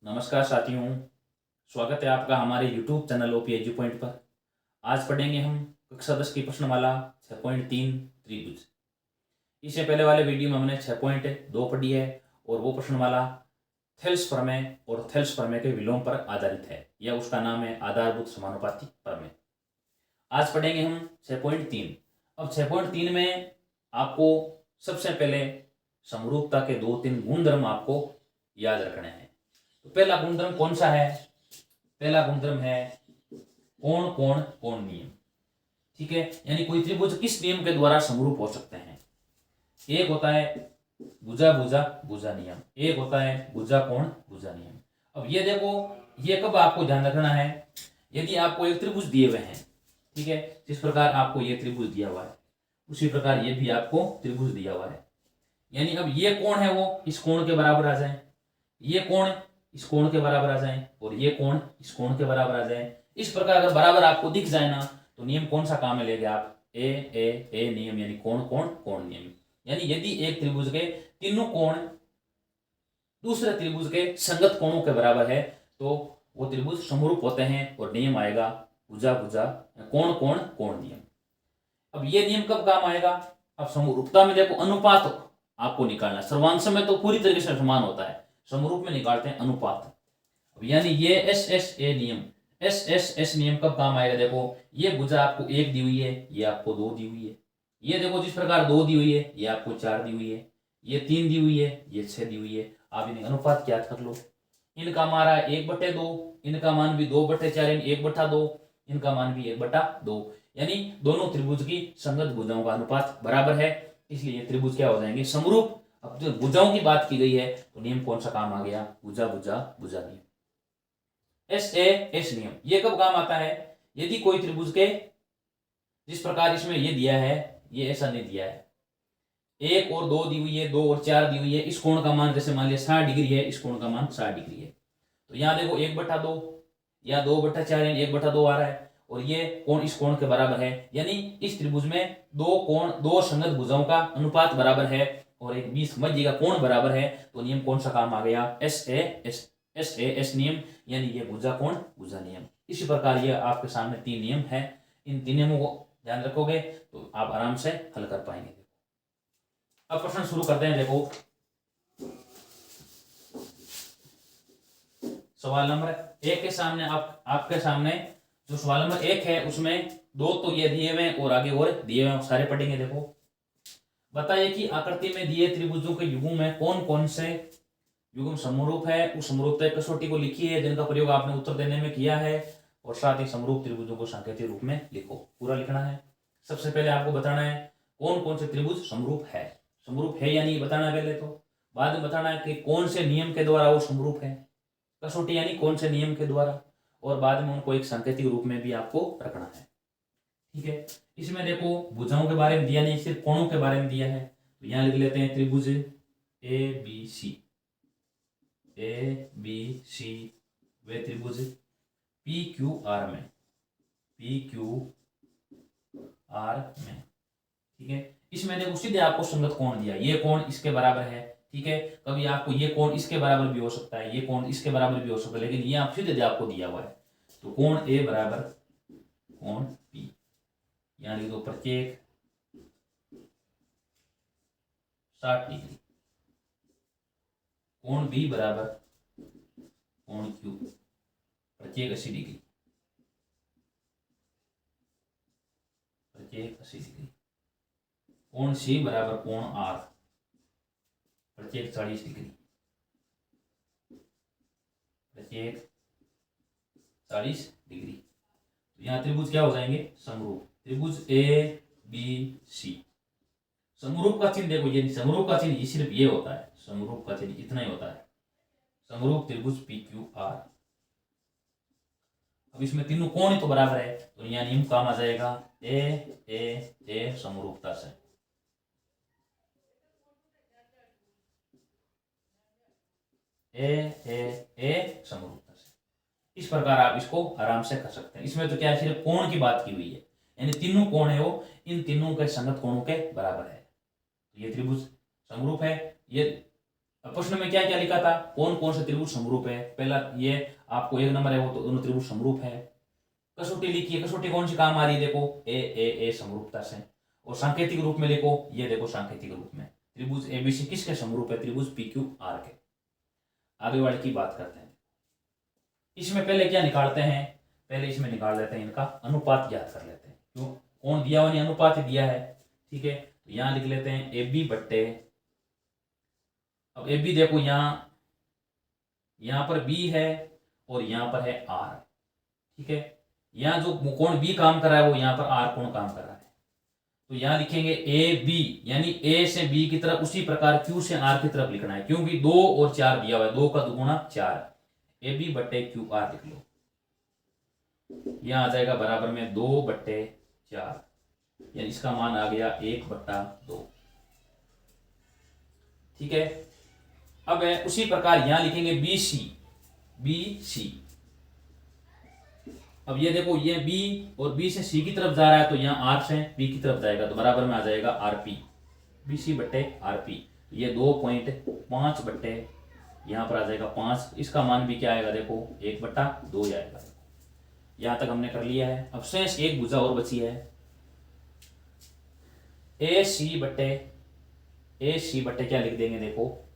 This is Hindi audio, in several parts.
नमस्कार साथियों, स्वागत है आपका हमारे YouTube channel OP edu point पर। आज पढ़ेंगे हम कक्षा 10 की प्रश्नमाला 6.3 त्रिभुज। इससे पहले वाले वीडियो में हमने 6.2 पढ़ी है और वो प्रश्नमाला थेल्स प्रमेय और थेल्स प्रमेय के विलोम पर आधारित है। यह उसका नाम है आधारभूत समानुपाती प्रमेय। आज पढ़ेंगे हम 6.3। अब 6.3 में आपको सबसे पहले समरूपता के 2-3 गुणधर्म आपको याद रखने हैं। तो पहला गुणधर्म कौन सा है? पहला गुणधर्म है कोण कोण कोण नियम। ठीक है, यानी कोई त्रिभुज किस नियम के द्वारा समरूप हो सकते हैं? एक होता है भुजा भुजा भुजा नियम, एक होता है भुजा कोण भुजा नियम। अब ये देखो, ये कब आपको ध्यान रखना है? यदि आपको एक त्रिभुज दिए हुए हैं, ठीक है, जिस प्रकार आपको ये त्रिभुज दिया हुआ है उसी प्रकार ये भी आपको त्रिभुज दिया हुआ है। यानी अब ये कोण है वो इस कोण के बराबर आ जाए, ये कोण इस कोण के बराबर आ जाए और ये कोण इस कोण के बराबर आ जाए। इस प्रकार अगर बराबर आपको दिख जाए ना, तो नियम कौन सा काम में लेंगे आप? ए नियम, यानी कोण कोण कोण नियम। यानी यदि एक त्रिभुज के तीनों कोण दूसरे त्रिभुज के संगत कोणों के बराबर है तो वो त्रिभुज समरूप होते हैं और नियम आएगा भुजा भुजा कोण कोण कोण नियम। अब ये नियम कब काम आएगा? अब समरूपता में देखो अनुपात आपको निकालना। सर्वांश में तो पूरी तरीके से समान होता है, समरूप में निकालते हैं अनुपात। अब यानी ये एस ए नियम, एस नियम कब काम आएगा? देखो, ये भुजा आपको 1 दी हुई है, ये आपको 2 दी हुई है। ये देखो जिस प्रकार 2 दी हुई है, ये आपको 4 दी हुई है। ये 3 दी हुई है, ये 6 दी हुई है। आप इन्हें अनुपात याद कर लो। इनका मान आ रहा है 1/2, इनका मान भी 2/4, 1/2, इनका मान भी 1/2। यानी दोनों त्रिभुज की संगत भुजाओं का अनुपात बराबर है, इसलिए ये त्रिभुज क्या हो जाएंगे? समरूप। अब जो भुजाओं की बात की गई है तो नियम कौन सा काम आ गया? भुजा भुजा भुजा नियम, एस नियम। ये कब काम आता है? यदि कोई त्रिभुज के जिस प्रकार इसमें ये दिया है, ये ऐसा नहीं दिया है, 1 और 2 दी हुई है, 2 और 4 दी हुई है। इस कोण का मान जैसे मान लिया 60 डिग्री है, इस कोण का मान 60 डिग्री है। तो यहाँ देखो 1/2 या 2/4 यानी 1/2 आ रहा है और ये कोण इस कोण के बराबर है। यानी इस त्रिभुज में दो कोण, दो संगत भुजाओं का अनुपात बराबर है और एक बीच मध्य का कोण बराबर है। तो नियम कौन सा काम आ गया? एस नियम, यानी ये भुजा कोण भुजा नियम। इसी प्रकार ये आपके सामने 3 नियम है। इन 3 नियमों को ध्यान रखोगे तो आप आराम से हल कर पाएंगे। अब प्रश्न शुरू करते हैं। देखो, सवाल नंबर 1 के सामने आपके सामने जो सवाल नंबर 1 है उसमें 2 तो ये दिए हुए और आगे और दिए हुए, सारे पढ़ेंगे। देखो, बताइए कि आकृति में दिए त्रिभुजों के युग्म में कौन कौन से युग्म समरूप है। उस समरूपता कसौटी को लिखिए जिनका प्रयोग आपने उत्तर देने में किया है और साथ ही समरूप त्रिभुजों को सांकेतिक रूप में लिखो। पूरा लिखना है। सबसे पहले आपको बताना है कौन कौन से त्रिभुज समरूप है। समरूप है यानी बताना है पहले, तो बाद में बताना है कि कौन से नियम के द्वारा वो समरूप है। कसौटी यानी कौन से नियम के द्वारा, और बाद में उनको एक सांकेतिक रूप में भी आपको रखना है। ठीक है, इसमें देखो भुजाओं के बारे में दिया नहीं, सिर्फ कोणों के बारे में दिया है। तो यहां लिख लेते हैं त्रिभुज ए बी सी वे त्रिभुज पी क्यू आर में, ठीक है। इसमें देखो सीधे आपको संगत कोण दिया, ये कोण इसके बराबर है। ठीक है, कभी आपको ये कोण इसके बराबर भी हो सकता है, ये कोण इसके बराबर भी हो सकता है, लेकिन ये आप सीधे आपको दिया हुआ है। तो कोण ए बराबर कोण पी, यहां लिख दो प्रत्येक 60 डिग्री। कोण बी बराबर कोण क्यू प्रत्येक 80 डिग्री, प्रत्येक 80 डिग्री। कोण सी बराबर कोण आर प्रत्येक 40 डिग्री, प्रत्येक 40 डिग्री। तो यहाँ त्रिभुज क्या हो जाएंगे? समरूप। त्रिभुज ए बी सी, समरूप का चिन्ह देखो, ये समरूप का चिन्ह सिर्फ ये होता है, समरूप का चिन्ह इतना ही होता है। समरूप त्रिभुज पी क्यू आर। अब इसमें तीनों कोण ही तो बराबर है, तो यहाँ नियम काम आ जाएगा ए समरूपता से। ए समरूपता से। इस प्रकार आप इसको आराम से कर सकते हैं। इसमें तो क्या है, सिर्फ कोण की बात की हुई है, यानी तीनों कोण है वो इन तीनों के संगत कोणों के बराबर है। तो ये त्रिभुज समरूप है। ये अब प्रश्न में क्या क्या लिखा था, कौन कौन से त्रिभुज समरूप है। पहला ये आपको 1 नंबर है वो तो दोनों त्रिभुज समरूप है। कसौटी लिखी है, कसौटी कौन सी काम आ रही है, देखो ए समरूपता से। और सांकेतिक रूप में लिखो, ये देखो सांकेतिक रूप में त्रिभुज एबीसी किसके समरूप है, त्रिभुज पीक्यू आर के। आगे वाले की बात करते हैं। इसमें पहले क्या निकालते हैं, पहले इसमें निकाल लेते हैं इनका अनुपात ज्ञात कर लेते हैं। क्यों, कौन दिया हुआ नहीं, अनुपात ही दिया है। ठीक है, तो यहां लिख लेते हैं ए बी बट्टे, अब ए बी देखो यहां पर बी है और यहां पर है आर। ठीक है, यहां जो कोण बी काम कर रहा है वो यहां पर आर कोण काम कर रहा है। तो यहां लिखेंगे ए बी, यानी ए से बी की तरफ, उसी प्रकार क्यू से आर की तरफ लिखना है, क्योंकि 2 और 4 दिया हुआ है, 2 का दुगुना 4। ए बी बट्टे क्यू आर लिख लो, यहां आ जाएगा बराबर में 2 बट्टे 4, यानी इसका मान आ गया 1/2। ठीक है, अब उसी प्रकार यहां लिखेंगे बी सी। अब ये देखो ये बी और बी से सी की तरफ जा रहा है, तो यहाँ आर से बी की तरफ जाएगा, तो बराबर में आ जाएगा आर पी, बी सी बट्टे आर पी। ये 2.5 बट्टे यहाँ पर आ जाएगा 5, इसका मान भी क्या आएगा, देखो 1/2 आएगा। यहां तक हमने कर लिया है। अब शेष एक भुजा और बची है, ए सी बट्टे क्या लिख देंगे, देखो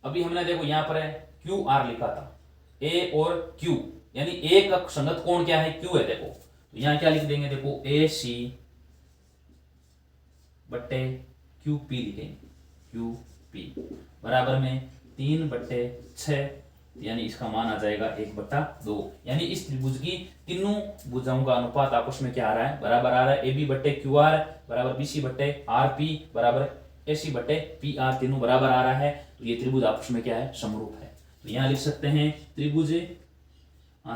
अभी हमने देखो यहां पर है क्यू आर लिखा था, ए और क्यू, यानी ए का संगत कोण क्या है, क्यू है। देखो तो यहां क्या लिख देंगे, देखो ए सी बट्टे क्यू पी लिखेंगे, क्यू पी बराबर में 3/6, यानी इसका मान आ जाएगा 1/2। यानी इस त्रिभुज की तीनों भुजाओं का अनुपात आपस में क्या आ रहा है, बराबर आ रहा है। ए बी बट्टे क्यू आर बराबर बी सी बट्टे आर पी बराबर ए सी बट्टे पी आर, तीनों बराबर आ रहा है। तो ये त्रिभुज आपस में क्या है, समरूप है। तो यहां लिख सकते हैं त्रिभुज,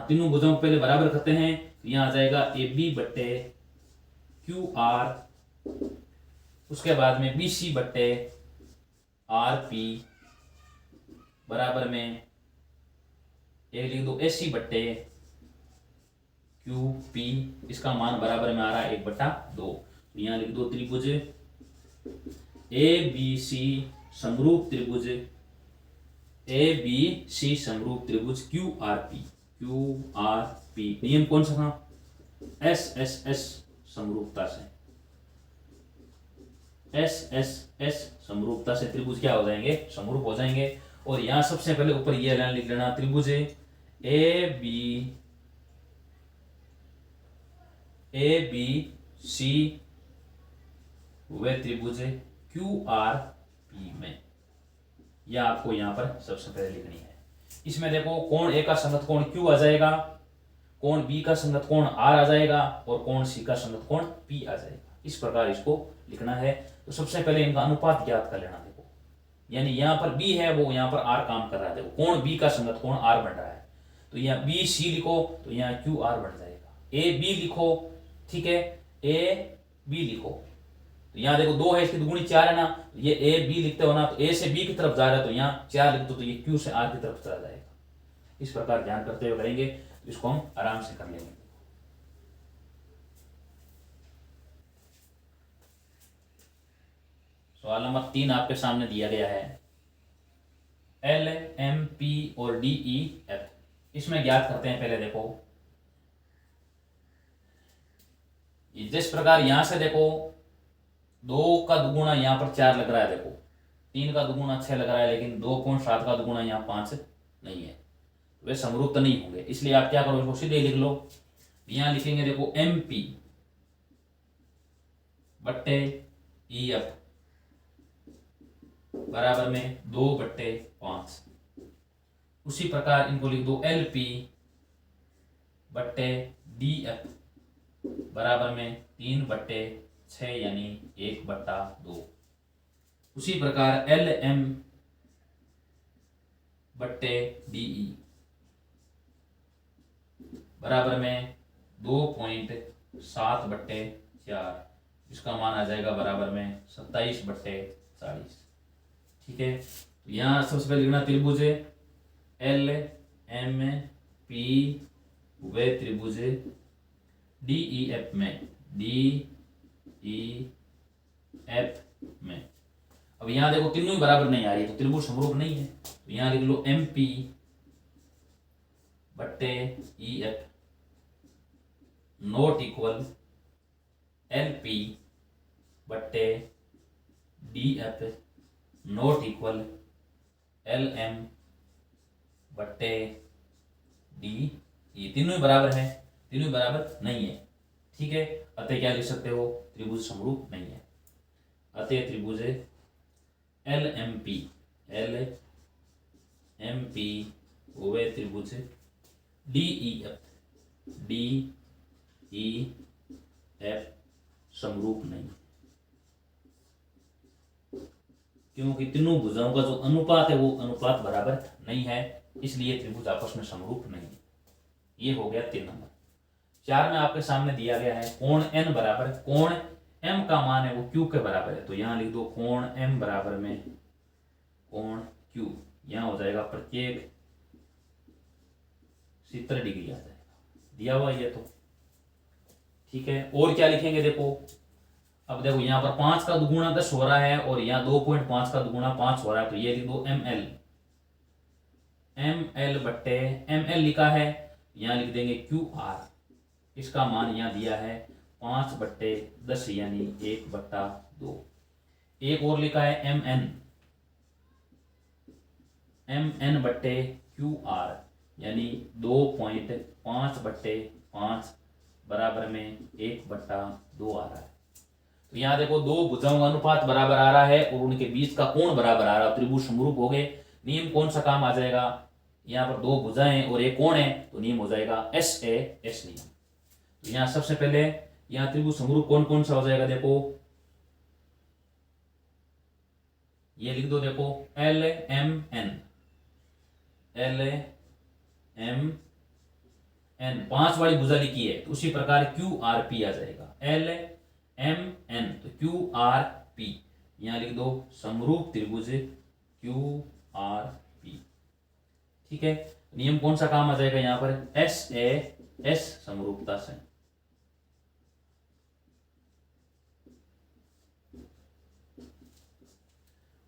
तीनों भुजाओं को पहले बराबर करते हैं, तो यहां आ जाएगा ए बी बट्टे क्यू आर, उसके बाद में बी सी बट्टे आर पी बराबर में एक लिख दो ए सी बट्टे क्यू पी, इसका मान बराबर में आ रहा है 1/2। तो यहां लिख दो त्रिभुज ए बी सी समरूप त्रिभुज, ए बी सी समरूप त्रिभुज क्यू आर पी। नियम कौन सा था, एस एस एस समरूपता से, एस एस एस समरूपता से त्रिभुज क्या हो जाएंगे, समरूप हो जाएंगे। और यहां सबसे पहले ऊपर ये लाइन लिख लेना, त्रिभुज ए बी सी वे त्रिभुज क्यू आर पी में, यह आपको यहां पर सबसे पहले लिखनी है। इसमें देखो कोण ए का संगत कोण क्यू आ जाएगा, कोण बी का संगत कोण आर आ जाएगा, और कोण सी का संगत कोण पी आ जाएगा। इस प्रकार इसको लिखना है। तो सबसे पहले इनका अनुपात ज्ञात कर लेना। देखो यानी यहां पर बी है, वो यहां पर आर काम कर रहा है। देखो कोण बी का संगत कोण आर बन रहा है, तो यहाँ बी सी लिखो तो यहाँ क्यू आर बन जाएगा। ए बी लिखो, ठीक है, ए बी लिखो, तो यहाँ देखो 2 है, इसकी दुगुनी 4 है ना, ये ए बी लिखते हो ना, तो ए से बी की तरफ जा रहा है, तो यहाँ 4 लिख दो, तो ये क्यू से आर की तरफ चला जाएगा। इस प्रकार ध्यान करते हुए करेंगे तो इसको हम आराम से कर लेंगे। सवाल नंबर 3 आपके सामने दिया गया है, एल एम पी और डी ई एफ। इसमें ज्ञात करते हैं। पहले देखो जिस प्रकार यहां से देखो 2 का दुगुना यहां पर 4 लग रहा है, देखो 3 का दुगुना 6 लग रहा है, लेकिन 2.7 का दुगुना यहाँ 5 नहीं है, वे समरूप तो नहीं होंगे। इसलिए आप क्या करो, इसको सीधे लिख लो। यहां लिखेंगे देखो एम पी बट्टे ई एफ बराबर में 2/5। उसी प्रकार इनको लिख दो एल पी बट्टे डी एफ बराबर में 3/6, यानी 1/2। उसी प्रकार एल एम बट्टे डीई बराबर में 2.7/4, इसका मान आ जाएगा बराबर में 27/40। ठीक है, तो यहाँ सबसे पहले लिखना त्रिभुज एल एम पी वे त्रिभुज डी ई एफ में, अब यहाँ देखो तीनों ही बराबर नहीं आ रही तो त्रिभुज समरूप नहीं है। तो यहाँ लिख लो MP बट्टे EF नॉट इक्वल LP बट्टे DF नॉट इक्वल LM बट्टे D। ये तीनों ही बराबर है, तीनों ही बराबर नहीं है। ठीक है, अतः क्या लिख सकते हो, त्रिभुज समरूप नहीं है। अतः त्रिभुज LMP वे त्रिभुज DEF समरूप नहीं, क्योंकि तीनों भुजाओं का जो अनुपात है वो अनुपात बराबर नहीं है, इसलिए त्रिभुज आपस में समरूप नहीं है। ये हो गया 3 नंबर। 4 में आपके सामने दिया गया है कोण N बराबर कोण M का मान है वो Q के बराबर है। तो यहाँ लिख दो कोण M बराबर में कोण Q, यहाँ हो जाएगा प्रत्येक 70 डिग्री आ जाएगा, दिया हुआ ये तो। ठीक है, और क्या लिखेंगे देखो, अब देखो यहाँ पर 5 का दुगुना 10 हो रहा है और यहाँ 2.5 का दुगुना 5 हो रहा है। तो ये लिख दो ML बट्टे ML लिखा है, यहाँ लिख देंगे QR। इसका मान यहाँ दिया है 5/10 यानी 1/2। एक और लिखा है MN बट्टे QR यानी 2.5/5 बराबर में 1/2 आ रहा है। तो यहाँ देखो दो भुजाओं का अनुपात बराबर आ रहा है और उनके बीच का कोण बराबर आ रहा है, त्रिभुज समरूप हो गए। नियम कौन सा काम आ जाएगा, यहाँ पर दो भुजाएं और एक कोण है तो नियम हो जाएगा SAS नियम। तो यहाँ सबसे पहले यहाँ त्रिभुज समरूप कौन कौन सा हो जाएगा, देखो ये लिख दो, देखो LMN 5 वाली भुजा लिखी है तो उसी प्रकार QRP आ जाएगा LMN तो QRP, यहाँ लिख दो समरूप त्रिभुज QRP। ठीक है, नियम कौन सा काम आ जाएगा यहाँ पर SAS समरूपता से।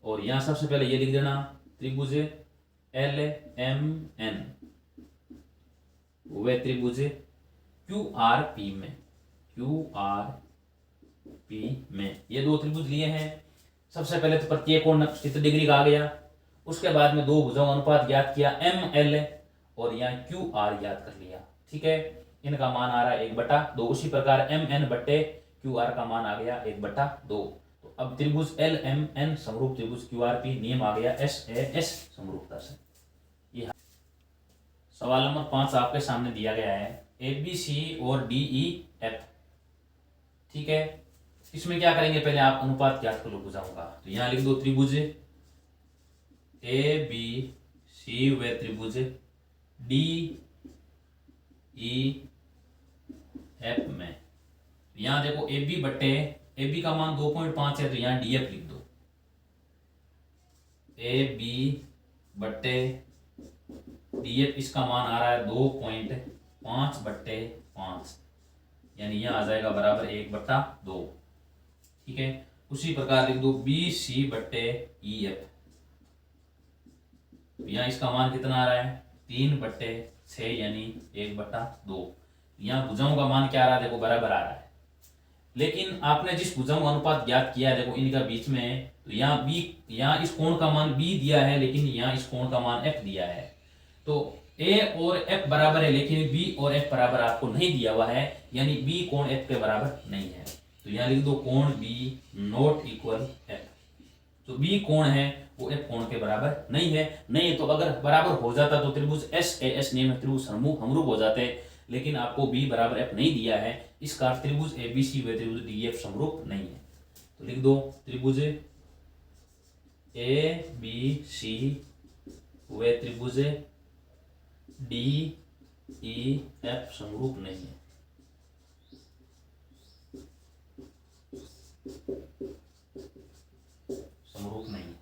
और यहां सबसे पहले ये लिख देना त्रिभुज LMN वे त्रिभुज QRP में ये दो त्रिभुज लिए हैं। सबसे पहले तो प्रत्येक कोण 70 डिग्री का आ गया, उसके बाद में दो भुजाओं का अनुपात ज्ञात किया ML और यहाँ QR ज्ञात कर लिया। ठीक है, इनका मान आ रहा है 1/2। उसी प्रकार MN बट्टे QR का मान आ गया 1/2। तो अब त्रिभुज LMN समरूप त्रिभुज QRP, नियम आ गया SAS समरूपता से। ये सवाल नंबर 5 आपके सामने दिया गया है ABC और DEF। ठीक है, इसमें क्या करेंगे, पहले आप अनुपात ज्ञात कर लो भुजाओं का। तो यहाँ लिख दो त्रिभुज ABC व त्रिभुज DEF में यहाँ देखो AB बट्टे AB का मान 2.5 है तो यहाँ DF लिख दो। AB बट्टे DF इसका मान आ रहा है 2.5/5 यानी यहाँ आ जाएगा बराबर 1/2। ठीक है, उसी प्रकार लिख दो BC बट्टे EF। यहाँ इसका मान कितना आ रहा है 3/6 यानी 1/2। यहाँ भुजाओं का मान क्या आ रहा है, देखो बराबर आ रहा है। लेकिन आपने जिस भुजाओं का अनुपात ज्ञात किया है देखो इनका बीच में, तो यहाँ इस कोण का मान B दिया है लेकिन यहाँ इस कोण का मान F दिया है। तो A और F बराबर है लेकिन B और F बराबर आपको नहीं दिया हुआ है, यानी B कोण F के बराबर नहीं है। तो यहाँ लिख दो कोण B नॉट इक्वल F। जो B कोण है वो F कोण के बराबर नहीं है। नहीं तो अगर बराबर हो जाता तो त्रिभुज SAS नियम त्रिभुज समरूप हो जाते, लेकिन आपको B बराबर F नहीं दिया है, इस कारण त्रिभुज ABC व त्रिभुज DEF समरूप नहीं है। तो लिख दो त्रिभुज ABC व त्रिभुज DEF समरूप नहीं है। समरूप नहीं है।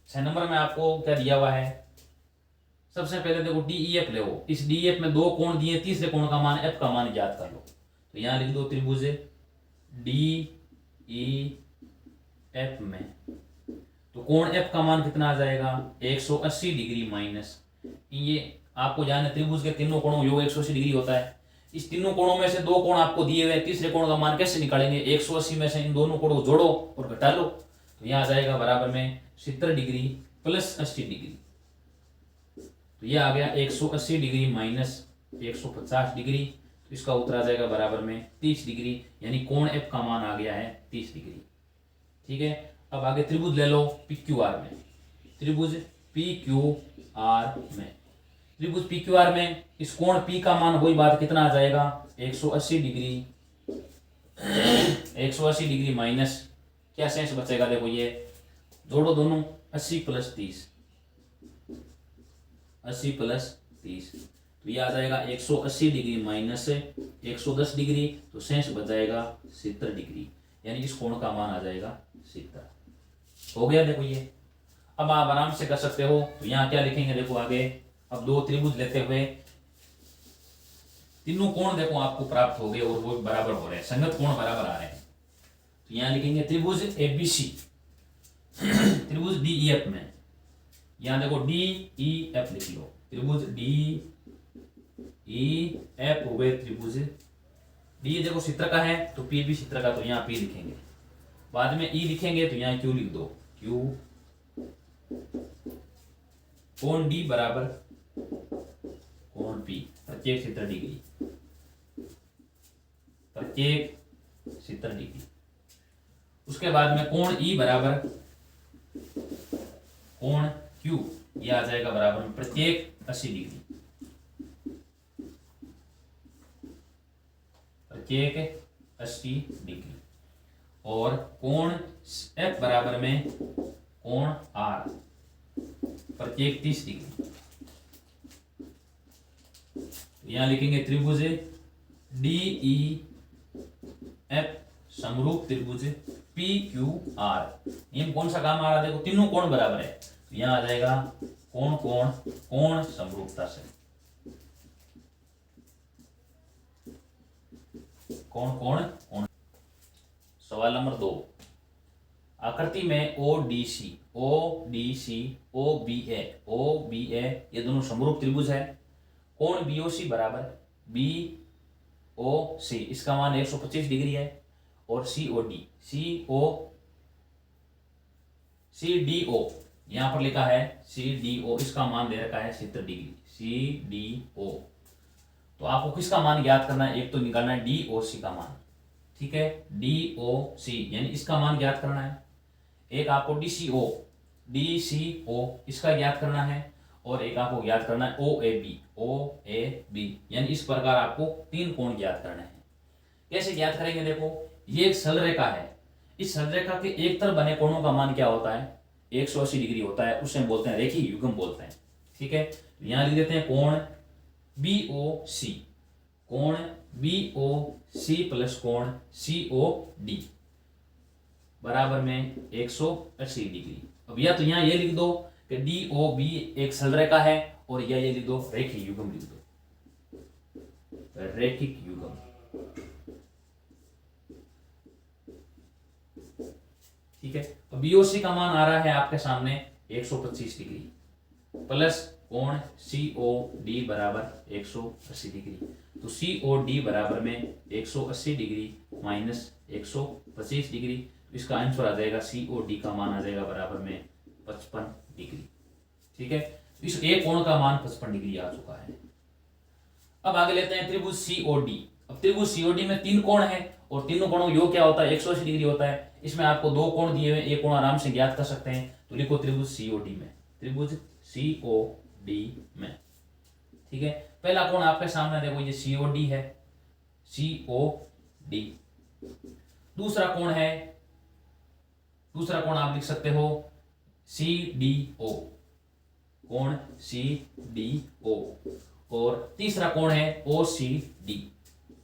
6 नंबर में आपको क्या दिया हुआ है, सबसे पहले देखो DEF ले, इस DEF में दो कोण दिए, तीसरे कोण का मान F का मान ज्ञात कर लो। तो यहाँ लिख दो त्रिभुज DEF में तो कोण एफ का मान कितना आ जाएगा 180 डिग्री माइनस, ये आपको जाने त्रिभुज के तीनों कोणों योग 180 डिग्री होता है। इस तीनों कोणों में से दो कोण आपको दिए हुए, तीसरे कोण का मान कैसे निकालेंगे, 180 में से इन दोनों कोणों को जोड़ो और घटा लो, तो यहाँ आ जाएगा बराबर में 70 डिग्री प्लस 80 डिग्री, तो यह आ गया 180 डिग्री माइनस 150 डिग्री, तो इसका उत्तर आ जाएगा बराबर में 30 डिग्री, यानी कोण एफ का मान आ गया है 30 डिग्री। ठीक है, अब आगे त्रिभुज ले लो पी क्यू आर में, त्रिभुज पी क्यू आर में, त्रिभुज पी क्यू आर में इस कोण पी का मान वही बात कितना आ जाएगा 180 डिग्री, 180 डिग्री माइनस क्या शेष बचेगा, देखो ये जोड़ो दोनों 80 प्लस 30, 80 प्लस 30, तो ये आ जाएगा 180 डिग्री माइनस 110 डिग्री, तो शेष बच जाएगा 70 डिग्री, यानी इस कोण का मान आ जाएगा 70। हो गया देखो ये। अब आप आराम से कर सकते हो, तो यहाँ क्या लिखेंगे देखो आगे, अब दो त्रिभुज लेते हुए तीनों कोण देखो आपको प्राप्त हो गए और वो बराबर हो रहे हैं, संगत कोण बराबर आ रहे हैं, तो यहाँ लिखेंगे त्रिभुज एबीसी, त्रिभुज डीईएफ में, यहाँ देखो डीईएफ लिख लो, त्रिभुज डीईएफ हो गए त्रिभुज, डी देखो चित्र का है तो पी भी चित्र का, तो यहाँ पी लिखेंगे, बाद में ई लिखेंगे तो यहाँ क्यू लिख दो, क्यू कोण डी बराबर कोण पी, प्रत्येक 70 डिग्री, प्रत्येक 70 डिग्री। उसके बाद में कोण ई बराबर कोण क्यू, ये आ जाएगा बराबर में प्रत्येक 80 डिग्री, प्रत्येक 80 डिग्री, और कोण एफ बराबर में कोण आर, प्रत्येक 30 डिग्री। यहां लिखेंगे त्रिभुज डीई एफ समरूप त्रिभुज पी क्यू आर, ये कौन सा काम आ रहा है, देखो तीनों कोण बराबर है, तो यहां आ जाएगा कोण कोण कोण समरूपता से, कोण कोण कोण। सवाल नंबर 2, आकृति में ओडीसी ओडीसी ओबीए ओबीए ये दोनों समरूप त्रिभुज है, कोण बीओसी बराबर बीओसी, इसका मान 125 डिग्री है, और सीओडी सीडीओ यहां पर लिखा है सीडीओ, इसका मान दे रखा है 70 डिग्री, सीडीओ। तो आपको किसका मान ज्ञात करना है, एक तो निकालना है डीओसी का मान, ठीक है, डीओसी यानी इसका मान ज्ञात करना है, एक आपको डीसीओ इसका ज्ञात करना है, और एक आपको ज्ञात करना है ओएबी यानी इस प्रकार आपको तीन कोण ज्ञात करने हैं। कैसे ज्ञात करेंगे, देखो ये एक सरल रेखा है, इस सरल रेखा के एक तरफ बने कोणों का मान क्या होता है 180 डिग्री होता है, उसे बोलते हैं रेखीय युग्म बोलते हैं, ठीक है। यहां लिख देते हैं कोण बीओसी, कोण बीओसी प्लस कोण सीओडी बराबर में 180 डिग्री। अब या तो यहां ये लिख दो कि डीओबी एक सरल रेखा है, और या ये लिख दो रेखीय युग्म लिख दो, रैखिक युग्म, ठीक है। अब बीओसी का मान आ रहा है आपके सामने 125 डिग्री प्लस कोण सीओडी बराबर 180 डिग्री, तो सीओडी बराबर में 180 डिग्री माइनस 125 डिग्री, इसका आंसर आ जाएगा सीओडी का मान आ जाएगा बराबर में 55 डिग्री, ठीक है। इस एक कोण का मान 55 डिग्री आ चुका है। अब आगे लेते हैं त्रिभुज सीओडी। अब त्रिभुज सीओडी में तीन कोण है, और तीनों कोणों योग क्या होता है 180 डिग्री होता है। इसमें आपको दो कोण दिए हुए, एक कोण आराम से ज्ञात कर सकते हैं, तो लिखो त्रिभुज सीओडी में, त्रिभुज सीओडी में, ठीक है। पहला कोण आपके सामने देखो ये सीओडी है, सीओडी। दूसरा कोण आप लिख सकते हो सीडीओ, कोण सीडीओ, और तीसरा कोण है ओसीडी,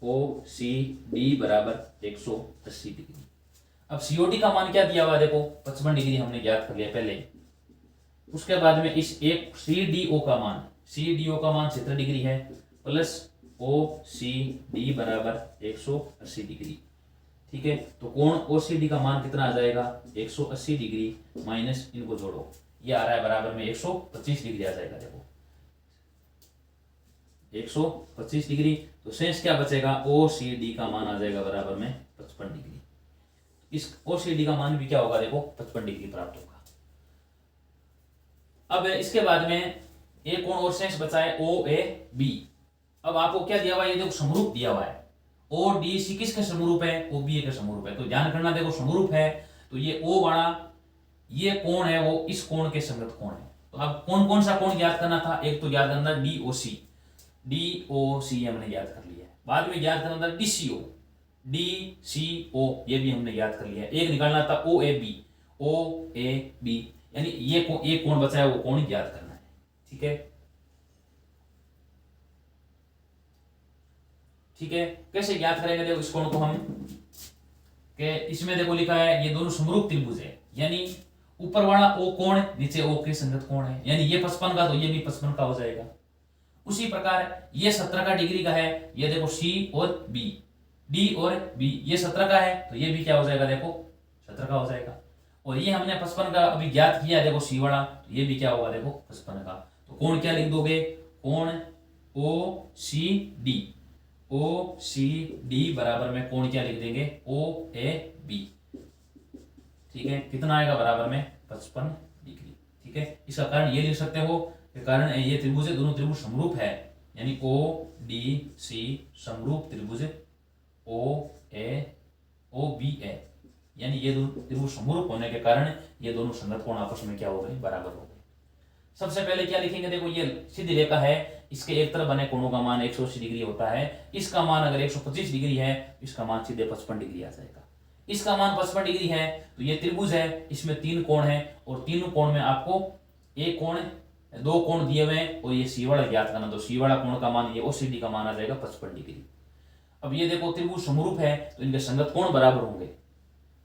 ओसीडी बराबर 180 डिग्री। अब सीओडी का मान क्या दिया हुआ है, देखो 55 डिग्री हमने ज्ञात कर लिया पहले। उसके बाद में इस एक सीडीओ का मान 70 डिग्री है, प्लस ओसीडी बराबर 180 डिग्री, ठीक है। तो कोण ओसीडी का मान कितना आ जाएगा 180 डिग्री माइनस इनको जोड़ो, ये आ रहा है बराबर में 125 डिग्री आ जाएगा। देखो 125 डिग्री, तो शेष क्या बचेगा ओसीडी का मान आ जाएगा बराबर में 55 डिग्री। इस ओसीडी का मान भी क्या होगा देखो 55 डिग्री प्राप्त होगा। अब इसके बाद में एक कोण और शेष बचा है ओ ए बी। अब आपको क्या दिया हुआ है, ये देखो समरूप दिया हुआ है। ओ डी सी किसके समरूप है, ओ बी ए के समरूप है। तो ध्यान करना, देखो समरूप है तो ये ओ वाला ये कोण है वो इस कोण के संगत कोण है। तो अब कौन कौन सा कोण ज्ञात करना था, एक तो ज्ञात करना डीओसी, डीओसी हमने ज्ञात कर लिया है। बाद में ज्ञात करना था डीसीओ, डीसीओ ये भी हमने ज्ञात कर लिया है। एक निकालना था ओ A B, O A B, यानी ये एक कोण बचा है वो कोण ज्ञात करना है। ठीक है, ठीक है। कैसे ज्ञात करेंगे, देखो इस कोण को हम के इसमें देखो लिखा है ये दोनों समरूप त्रिभुज है, यानी ऊपर वाला ओ कोण नीचे ओ के संगत कोण है, यानी ये 55 का तो ये भी 55 का हो जाएगा। उसी प्रकार ये 17 का डिग्री का है, ये देखो सी और बी, डी और बी ये 17 का है तो ये भी क्या हो जाएगा देखो 17 का हो जाएगा। और ये हमने 55 का अभी ज्ञात किया देखो सी वाला, तो ये भी क्या होगा देखो 55 का। तो कोण क्या लिख दोगे, कोण ओ सी डी, ओ सी डी बराबर में कोण क्या लिख देंगे ओ ए बी। ठीक है, कितना आएगा बराबर में 55 डिग्री। ठीक है, इसका कारण ये लिख सकते हो कि कारण ये त्रिभुज है, दोनों त्रिभुज समरूप है, यानी ओ डी सी समरूप त्रिभुज ओ ए ओ बी ए, यानी ये दोनों त्रिभुज समरूप होने के कारण ये दोनों संगत कोण आपस में क्या हो गए बराबर हो गए। सबसे पहले क्या लिखेंगे, देखो ये सीधी रेखा है, इसके एक तरफ बने कोणों का मान 180 डिग्री होता है। इसका मान अगर 125 डिग्री है इसका मान सीधे 55 डिग्री आ जाएगा। इसका मान 55 डिग्री है तो ये त्रिभुज है, इसमें 3 कोण है और तीनों कोण में आपको एक कोण 2 कोण दिए हुए हैं और ये सी वाला ज्ञात करना। तो सी वाला कोण का मान ये ओसीडी का मान आ जाएगा 55 डिग्री। अब ये देखो त्रिभुज समरूप है तो इनके संगत कोण बराबर होंगे।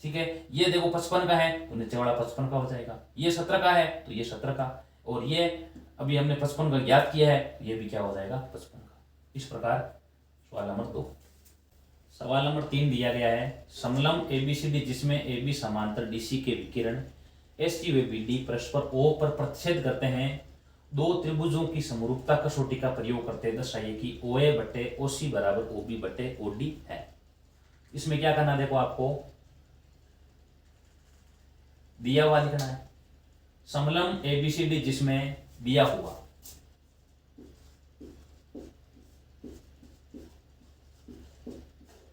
ठीक है, ये देखो 55 का है तो नीचे वाला 55 का हो जाएगा, ये 17 का है तो ये 17 का, और ये अभी हमने 55 का ज्ञात किया है ये भी क्या हो जाएगा 55 का। इस प्रकार सवाल नंबर 2। सवाल नंबर 3 दिया गया है, समलम एबीसीडी जिसमें ए बी समांतर डीसी के विकिरण एससी व बीडी परस्पर ओ पर प्रतिच्छेद करते हैं, दो त्रिभुजों की समरूपता कसौटी का प्रयोग करते दर्शाइए कि ओ ए बटे ओ सी बराबर ओ बी बटे ओ डी है। इसमें क्या करना, देखो आपको दिया हुआ लिखना है समलम एबीसीडी जिसमें दिया हुआ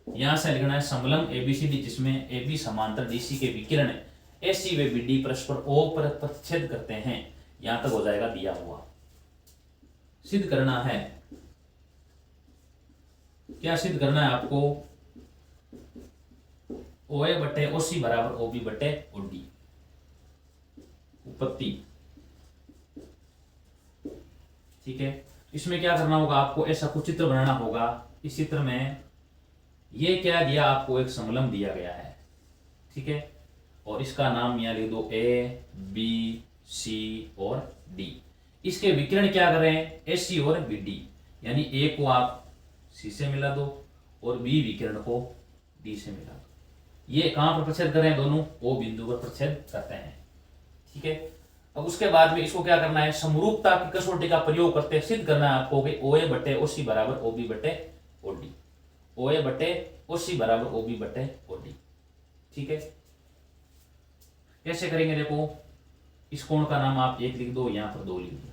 यहां से लिखना है समलम एबीसीडी जिसमें ए बी समांतर डीसी के विकिरण एससी व बीडी परस्पर ओ पर प्रतिच्छेद करते हैं, यहां तक हो जाएगा दिया हुआ। सिद्ध करना है, क्या सिद्ध करना है आपको, ओ ए बटे ओ सी बराबर ओ बी बटे ओ डी। उत्पत्ति, ठीक है, इसमें क्या करना होगा आपको, ऐसा कुछ चित्र बनाना होगा। इस चित्र में ये क्या दिया आपको, एक समलम दिया गया है, ठीक है, और इसका नाम यहां लिख दो ए बी सी और डी। इसके विकिरण क्या करें एस सी और बी डी, यानी ए को आप सी से मिला दो और बी विकिरण को डी से मिला दो। ये कहां पर प्रतिच्छेद करें, दोनों ओ बिंदु पर प्रतिच्छेद करते हैं। ठीक है, अब उसके बाद में इसको क्या करना है, समरूपता की कसौटी का प्रयोग करते सिद्ध करना है आपको कि ओ ए बटे ओ सी बराबर ओ बी बटे ओ डी, ओ ए बटे ओ सी बराबर ओ बी बटे ओ डी। ठीक है, कैसे करेंगे, देखो इस कोण का नाम आप 1 लिख दो, यहां पर 2 लिख दो,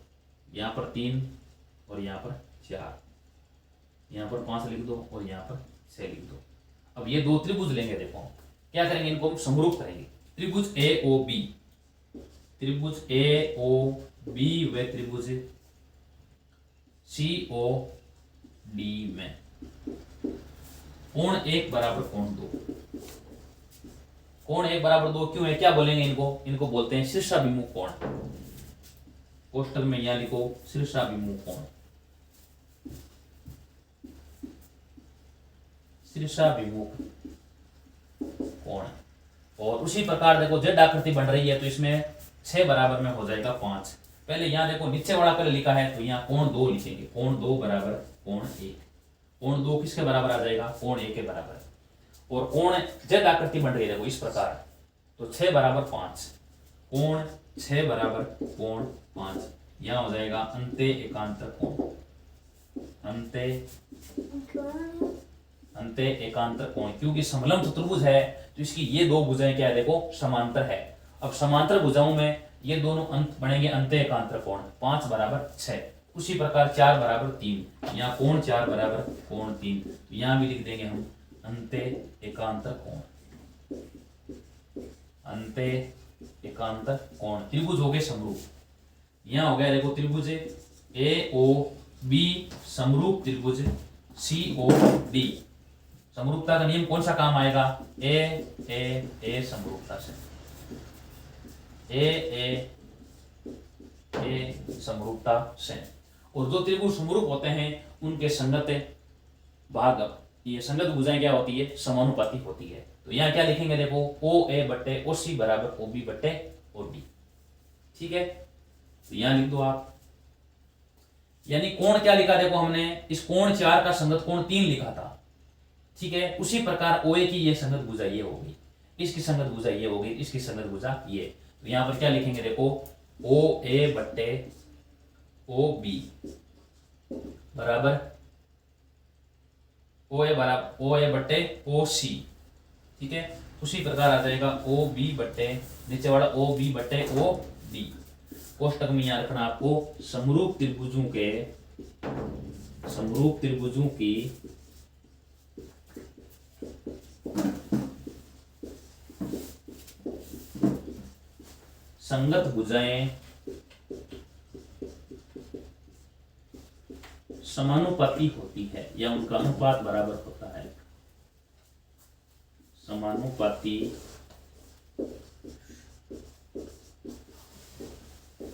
यहां पर 3 और यहां पर 4, यहां पर 5 लिख दो और यहां पर 6 लिख दो। अब ये 2 त्रिभुज लेंगे, देखो क्या करेंगे, इनको हम समरूप करेंगे। त्रिभुज ए ओ बी, त्रिभुज ए ओ बी व त्रिभुज सी ओ डी में कोण 1 बराबर कोण 2। कोण 1 बराबर 2 क्यों है, क्या बोलेंगे इनको, इनको बोलते हैं शीर्षाभिमुख कोण। कोष्टक में यहां लिखो शीर्षाभिमुख कोण, शीर्षाभिमुख कोण। और उसी प्रकार देखो जेड आकृति बन रही है तो इसमें 6 बराबर में हो जाएगा 5। पहले यहां देखो नीचे वाला पहले लिखा है तो यहां कोण 2 लिखेंगे, कोण 2 बराबर कोण 1। कोण 2 किसके बराबर आ जाएगा, कोण 1 के बराबर। और कोण जेड आकृति बन रही है देखो इस प्रकार, तो 6 बराबर 5, कोण 6 बराबर कोण 5, यहां हो जाएगा अंत्य एकांतर कोण, अंत्य एकांतर कोण। क्योंकि समलंब चतुर्भुज है तो इसकी ये दो भुजाएं क्या है देखो समांतर है। अब समांतर भुजाओं में ये दोनों अंत बनेंगे अंत्य एकांतर कोण, 5 बराबर 6। उसी प्रकार 4 बराबर 3, यहाँ कोण 4 बराबर कोण 3, यहाँ भी लिख देंगे हम अंत्य एकांतर कोण, अंत्य एकांतर कोण। त्रिभुज हो गए समरूप, यहाँ हो गया देखो त्रिभुज ए ओ बी समरूप त्रिभुज सी ओ डी। समरूपता का नियम कौन सा काम आएगा, ए समरूपता से, ए समरूपता से। और जो त्रिभुज समरूप होते हैं उनके संगत भाग, ये संगत भुजाएं क्या होती है, समानुपाती होती है। तो यहाँ क्या लिखेंगे देखो ओ ए बट्टे ओ सी बराबर ओ बी बट्टे ओ डी, ठीक है। तो यहाँ लिख दो आप, यानी कोण क्या लिखा देखो हमने, इस कोण 4 का संगत कोण 3 लिखा था, ठीक है। उसी प्रकार ओ ए की ये संगत भुजा ये होगी, इसकी संगत भुजा ये होगी, इसकी संगत भुजा ये। तो यहाँ पर क्या लिखेंगे देखो ओ ए बट्टे ओ बी बराबर ओ ए बट्टे ओ सी, ठीक है। उसी प्रकार आ जाएगा ओ बी बट्टे नीचे वाला ओ बी बट्टे ओ डी। कोष्टक में यहाँ रखना आपको समरूप त्रिभुजों की संगत भुजाएं समानुपाती होती है या उनका अनुपात बराबर होता है, समानुपाती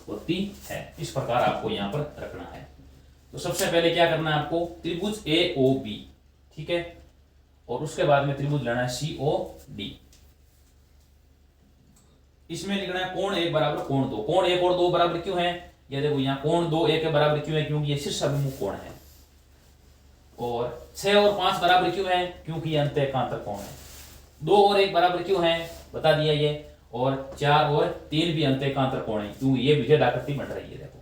होती है। इस प्रकार आपको यहां पर रखना है। तो सबसे पहले क्या करना है आपको, त्रिभुज ए ओ बी, ठीक है, और उसके बाद में त्रिभुज लेना है सी ओ डी। इसमें लिखना है कोण 1 बराबर कोण 2। कोण 1 और 2 बराबर क्यों है, ये देखो यहाँ कोण 2 1 के बराबर क्यों है, क्योंकि ये शीर्षाभिमुख कोण है। और 6 और 5 बराबर क्यों है, क्योंकि ये अंत्य एकांतर कोण है। 2 और 1 बराबर क्यों है बता दिया ये, और 4 और 3 भी अंत्य एकांतर कोण है, क्योंकि ये विजेड आकृति बन रही है देखो।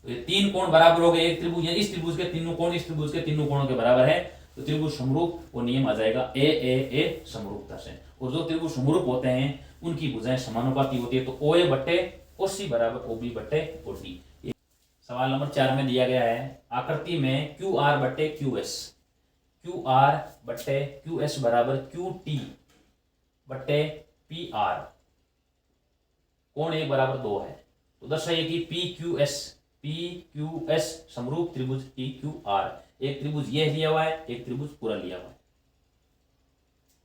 तो ये 3 कोण बराबर हो गए, एक त्रिभुज इस त्रिभुज के तीनों कोण इस त्रिभुज के तीनों कोणों के बराबर है, तो त्रिभुज समरूप वो नियम आ जाएगा ए समरूपता से। और जो त्रिभुज समरूप होते हैं उनकी भुजाएं समानुपाती होती है। तो ओ ए बट्टे ओ सी बराबर ओ बी बट्टे ओ डी। सवाल नंबर 4 में दिया गया है, आकृति में क्यू आर बट्टे क्यू एस बराबर क्यू टी बट्टे पी आर, कोण 1 बराबर 2 है। तो दर्शाइए कि पी क्यू एस समरूप त्रिभुज टी क्यू आर। एक त्रिभुज ये लिया हुआ है, एक त्रिभुज पूरा लिया हुआ है,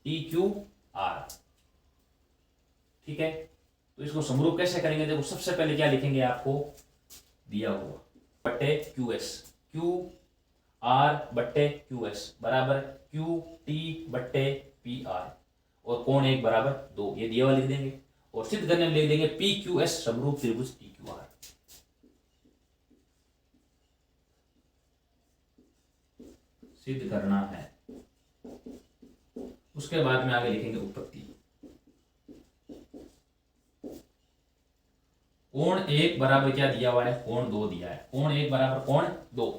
टी क्यू आर, ठीक है। तो इसको समरूप कैसे करेंगे, देखो सबसे पहले क्या लिखेंगे आपको दिया हुआ बट्टे क्यू एस, क्यू आर बट्टे क्यू एस बराबर क्यू टी बट्टे पी आर, और कोण 1 बराबर 2 ये दिया हुआ लिख देंगे। और सिद्ध करने में लिख देंगे पी क्यू एस समरूप त्रिभुज टी क्यू आर। सिद्ध करना है, उसके बाद में आगे लिखेंगे उत्पत्ति। कोण 1 बराबर क्या दिया हुआ है, कोण 2 दिया है। कोण 1 बराबर कोण 2,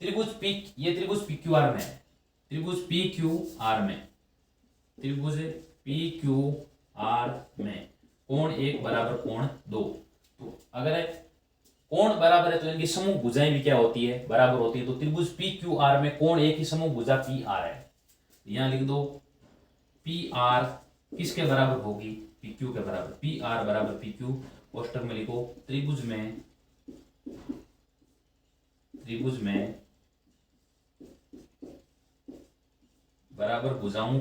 त्रिभुज पी, ये त्रिभुज पी क्यू आर में है, त्रिभुज पी क्यू आर में, त्रिभुज पी क्यू आर में कोण 1 बराबर कोण 2। तो अगर कोण बराबर है तो इनकी समूह भुजाएं भी क्या होती है, बराबर होती है। तो त्रिभुज पी क्यू आर में कोण 1 की समूह भुजा पी आर है, यहां लिख दो पी आर किसके बराबर होगी, पी क्यू के बराबर, पी आर बराबर पी क्यू। कोष्टक में लिखो त्रिभुज में बराबर भुजाओं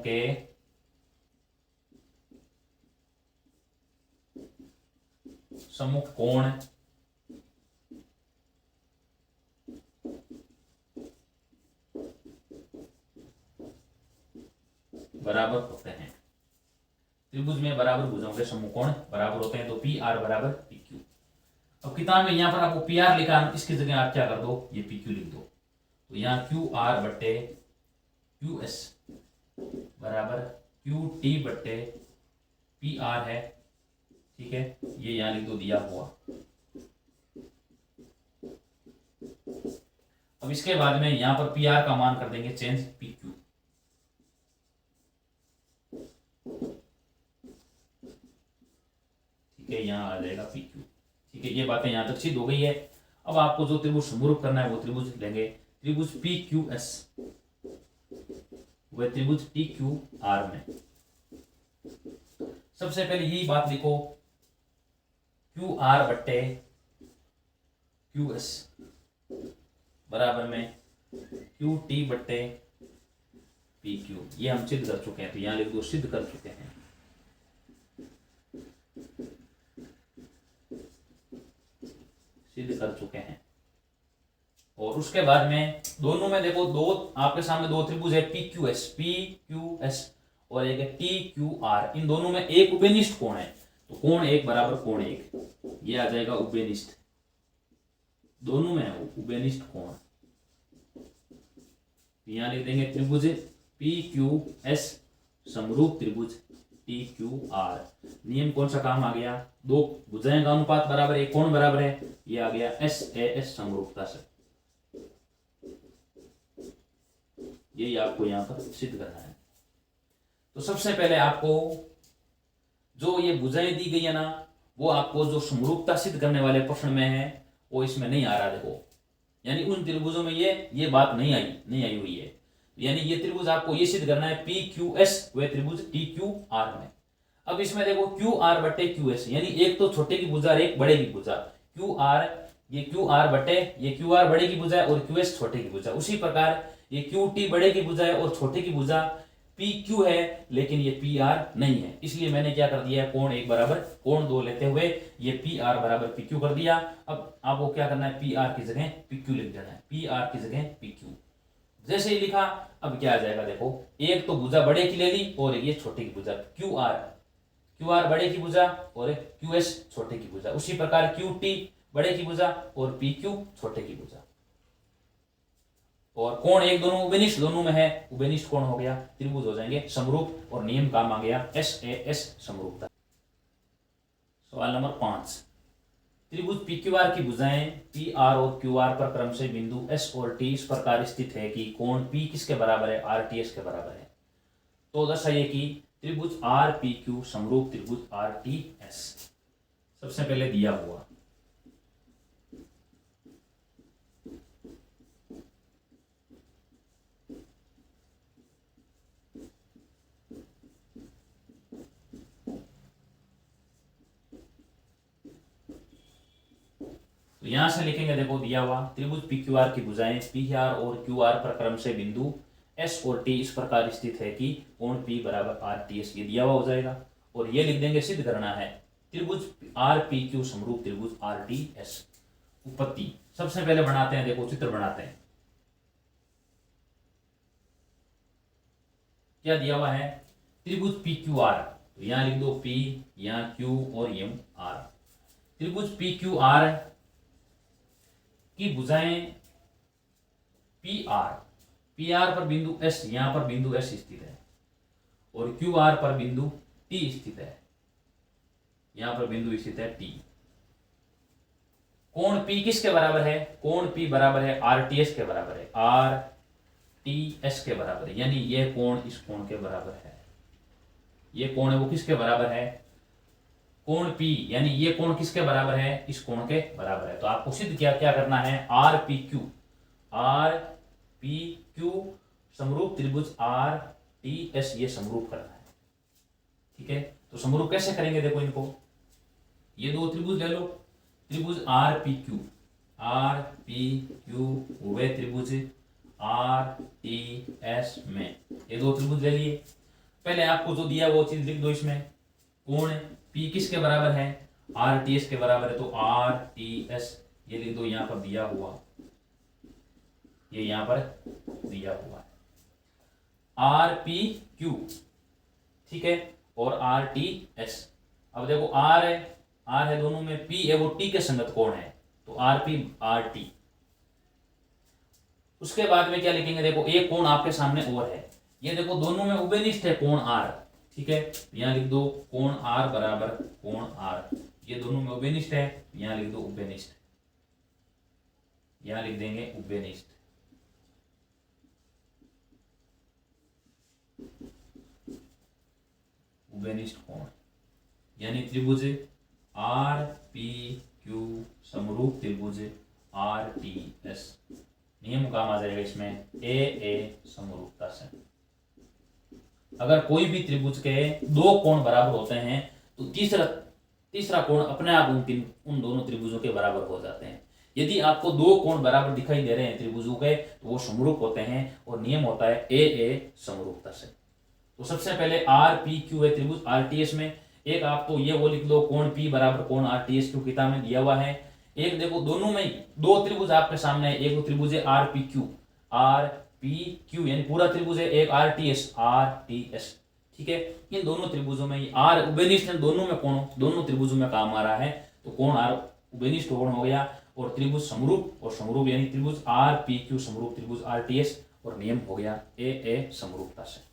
के सम्मुख कोण बराबर होते हैं। त्रिभुज में बराबर भुजाओं के सम्मुख कोण बराबर होते हैं, तो पी आर बराबर पी क्यू। अब किताब में यहाँ पर आपको पी आर लिखा, इसकी जगह आप क्या कर दो, ये पी क्यू लिख दो। तो यहाँ क्यू आर बट्टे क्यू एस बराबर क्यू टी बट्टे पी आर है, ठीक है, ये यहाँ लिख दो, दिया हुआ। अब इसके बाद में यहाँ पर पी आर का मान कर देंगे चेंज पी क्यू, ठीक है, यहाँ आ जाएगा पी क्यू, ठीक है। ये बातें यहाँ तक सिद्ध हो गई है। अब आपको जो त्रिभुज समरूप करना है वो त्रिभुज लेंगे, त्रिभुज पी क्यू एस वह त्रिभुज टी क्यू आर में। सबसे पहले यही बात लिखो, क्यू आर बट्टे क्यू एस बराबर में क्यू टी बट्टे पी क्यू, ये हम सिद्ध कर चुके हैं, तो यहां लिख दो सिद्ध कर चुके हैं। सिद्ध कर चुके हैं। और उसके बाद में दोनों में देखो, दो आपके सामने दो त्रिभुज है पी क्यू एस और एक है टी क्यू आर। इन दोनों में एक उभयनिष्ठ कोण है, तो कोण एक बराबर कोण एक, ये आ जाएगा उभयनिष्ठ। दोनों में है उभयनिष्ठ कोण, यहां लिख देंगे त्रिभुज पी क्यू एस समरूप त्रिभुज टी क्यू आर। नियम कौन सा काम आ गया, दो भुजाएं का अनुपात बराबर है, कोण बराबर है, ये आ गया एस ए एस समरूपता से। यही आपको यहां पर सिद्ध करना है। तो सबसे पहले आपको जो ये भुजाएं दी गई है ना, वो आपको जो समरूपता सिद्ध करने वाले प्रश्न में है वो इसमें नहीं आ रहा। देखो, यानी उन त्रिभुजों में ये बात नहीं आई हुई है। यानी ये त्रिभुज आपको ये सिद्ध करना है पी क्यू एस वे त्रिभुज टी क्यू आर में। अब इसमें देखो क्यू आर बट्टे क्यू एस, यानी एक तो छोटे की भुजा और एक बड़े की भुजा, क्यू आर, ये क्यू आर बट्टे ये क्यू आर बड़े की भुजा है और क्यू एस छोटे की भुजा। उसी प्रकार ये क्यू टी बड़े की भुजा है और छोटे की भुजा पी क्यू है, लेकिन ये पी आर नहीं है। इसलिए मैंने क्या कर दिया है, कोण एक बराबर कोण दो लेते हुए ये पी आर बराबर पी क्यू कर दिया। अब आपको क्या करना है, पी आर की जगह पी क्यू लिख देना है, पी आर की जगह पी क्यू। जैसे ही लिखा, अब क्या आ जाएगा, देखो एक तो भुजा बड़े की ले ली और ये छोटे की भुजा, क्यू आर बड़े की भुजा और क्यू एस छोटे की भुजा। उसी प्रकार क्यू टी बड़े की भुजा और पी क्यू छोटे की भुजा। और कोण एक दोनों उभयनिष्ठ दोनों में है, उभयनिष्ठ कोण हो गया, त्रिभुज हो जाएंगे समरूप, और नियम काम आ गया एस ए एस समरूपता। सवाल नंबर 5, त्रिभुज पी क्यू आर की भुजाएं पी आर और क्यू आर पर क्रम से बिंदु एस और टी इस प्रकार स्थित है कि कोण पी किसके बराबर है, आर टी एस के बराबर है। तो दर्शाइए कि त्रिभुज आर पी क्यू समरूप त्रिभुज आर टी एस। सबसे पहले दिया हुआ, तो यहां से लिखेंगे, देखो दिया हुआ त्रिभुज पी क्यू आर की भुजाएं पी आर और क्यू आर पर क्रम से बिंदु एस और टी इस प्रकार स्थित है कि कोण पी बराबर आर टी एस, ये दिया हुआ हो जाएगा। और ये लिख देंगे, सिद्ध करना है त्रिभुज आर पी क्यू समरूप त्रिभुज आर टी एस। उत्पत्ति सबसे पहले बनाते हैं, देखो चित्र बनाते हैं। क्या दिया हुआ है, त्रिभुज पी क्यू आर, तो यहां लिख दो पी, यहां क्यू और यम आर। त्रिभुज पी क्यू आर की भुजाएं पी आर पर बिंदु एस, यहां पर बिंदु एस स्थित है, और क्यू आर पर बिंदु टी स्थित है, यहां पर बिंदु स्थित है टी। कोण पी किसके बराबर है, कोण पी बराबर है आर टी एस के बराबर है, आर टी एस के बराबर है, यानी यह कोण इस कोण के बराबर है। यह कोण है वो किसके बराबर है, कोण P, यानी ये कोण किसके बराबर है, इस कोण के बराबर है। तो आपको सिद्ध क्या करना है, आर पी क्यू समरूप त्रिभुज आर टी एस, ये समरूप करना है, ठीक है। तो समरूप कैसे करेंगे, देखो इनको, ये दो त्रिभुज ले लो, त्रिभुज आर पी क्यू वे त्रिभुज आर टी एस में, ये दो त्रिभुज ले लिए। पहले आपको जो दिया वो चीज लिख दो इसमें, कोण P किसके बराबर है, आर टी एस के बराबर है, तो आर टी एस ये लिख दो, यहां पर दिया हुआ, ये यहां पर दिया हुआ है आर पी क्यू, ठीक है, और आर टी एस। अब देखो आर है आर है दोनों में, पी है वो टी के संगत कोण है, तो आर पी आर टी। उसके बाद में क्या लिखेंगे, देखो एक कोण आपके सामने और है, ये देखो दोनों में उभयनिष्ठ है कोण आर, ठीक है, यहां लिख दो कोण आर बराबर कोण आर, ये दोनों में उभयनिष्ठ है, यहां लिख दो उभयनिष्ठ, यहां लिख देंगे उभयनिष्ठ। उभयनिष्ठ कोण यानी त्रिभुज आर पी क्यू समरूप त्रिभुज आर टी एस, नियम काम आ जाएगा इसमें ए समरूपता से। अगर कोई भी त्रिभुज के दो कोण बराबर होते हैं तो तीसरा कोण अपने आप उन दोनों त्रिभुजों के बराबर हो जाते हैं। यदि आपको दो कोण बराबर दिखाई दे रहे हैं त्रिभुजों के तो वो समरूप होते हैं और नियम होता है ए समरूपता से। तो सबसे पहले आर पी क्यू है त्रिभुज आर टी एस में, एक आप तो ये वो लिख लो कोण पी बराबर कोण आर टी एस क्यों किताब में दिया हुआ है। एक देखो दोनों में दो त्रिभुज आपके सामने है, एक तो त्रिभुज है आर पी क्यू यानी पूरा त्रिभुज है, एक आर टी एस, ठीक है। इन दोनों त्रिभुजों में आर उभयनिष्ठ है, दोनों में कोण दोनों त्रिभुजों में काम आ रहा है, तो कोण आर उभयनिष्ठ कोण हो गया, और त्रिभुज समरूप और समरूप यानी त्रिभुज आर पी क्यू समरूप त्रिभुज आर टी एस, और नियम हो गया ए समरूपता से।